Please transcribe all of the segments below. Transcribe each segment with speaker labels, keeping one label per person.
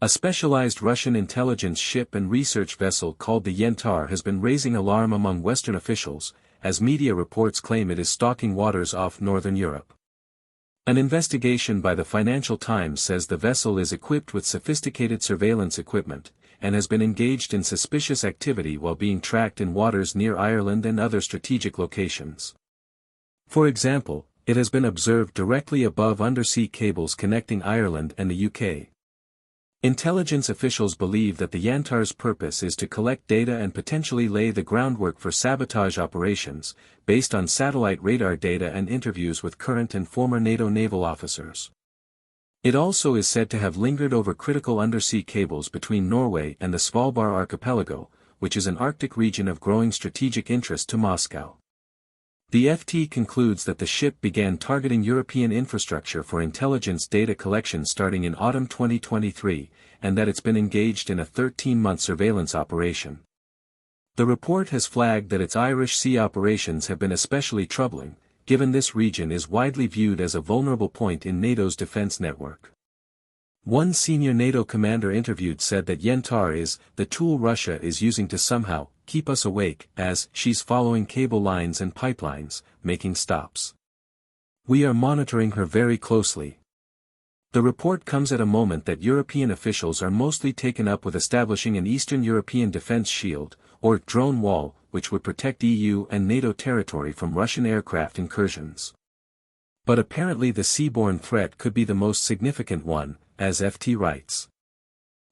Speaker 1: A specialized Russian intelligence ship and research vessel called the Yentar has been raising alarm among Western officials, as media reports claim it is stalking waters off northern Europe. An investigation by the Financial Times says the vessel is equipped with sophisticated surveillance equipment, and has been engaged in suspicious activity while being tracked in waters near Ireland and other strategic locations. For example, it has been observed directly above undersea cables connecting Ireland and the UK. Intelligence officials believe that the Yantar's purpose is to collect data and potentially lay the groundwork for sabotage operations, based on satellite radar data and interviews with current and former NATO naval officers. It also is said to have lingered over critical undersea cables between Norway and the Svalbard archipelago, which is an Arctic region of growing strategic interest to Moscow. The FT concludes that the ship began targeting European infrastructure for intelligence data collection starting in autumn 2023, and that it's been engaged in a 13-month surveillance operation. The report has flagged that its Irish Sea operations have been especially troubling, given this region is widely viewed as a vulnerable point in NATO's defense network. One senior NATO commander interviewed said that Yentar is the tool Russia is using to somehow keep us awake, as she's following cable lines and pipelines, making stops. We are monitoring her very closely. The report comes at a moment that European officials are mostly taken up with establishing an Eastern European defense shield, or drone wall, which would protect EU and NATO territory from Russian aircraft incursions. But apparently the seaborne threat could be the most significant one, as FT writes.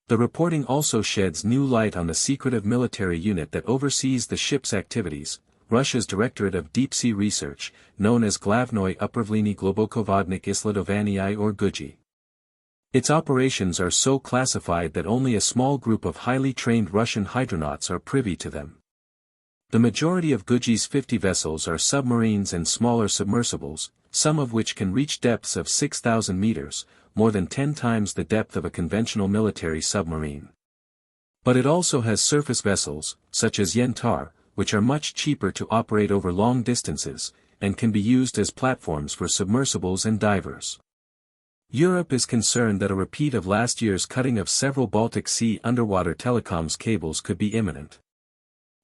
Speaker 1: The reporting also sheds new light on the secretive military unit that oversees the ship's activities, Russia's Directorate of Deep-Sea Research, known as Glavnoy Upravlenie Globokovodnik Isledovanii or GUJI. Its operations are so classified that only a small group of highly trained Russian hydronauts are privy to them. The majority of GUJI's 50 vessels are submarines and smaller submersibles, some of which can reach depths of 6,000 meters, more than 10 times the depth of a conventional military submarine. But it also has surface vessels, such as Yentar, which are much cheaper to operate over long distances, and can be used as platforms for submersibles and divers. Europe is concerned that a repeat of last year's cutting of several Baltic Sea underwater telecoms cables could be imminent.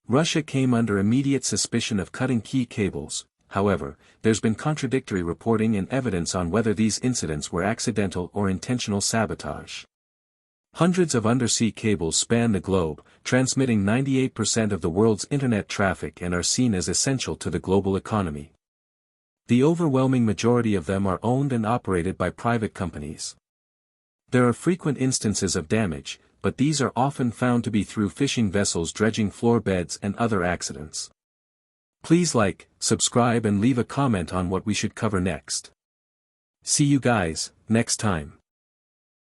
Speaker 1: Russia came under immediate suspicion of cutting key cables. However, there's been contradictory reporting and evidence on whether these incidents were accidental or intentional sabotage. Hundreds of undersea cables span the globe, transmitting 98% of the world's internet traffic and are seen as essential to the global economy. The overwhelming majority of them are owned and operated by private companies. There are frequent instances of damage, but these are often found to be through fishing vessels dredging floor beds and other accidents. Please like, subscribe and leave a comment on what we should cover next. See you guys, next time.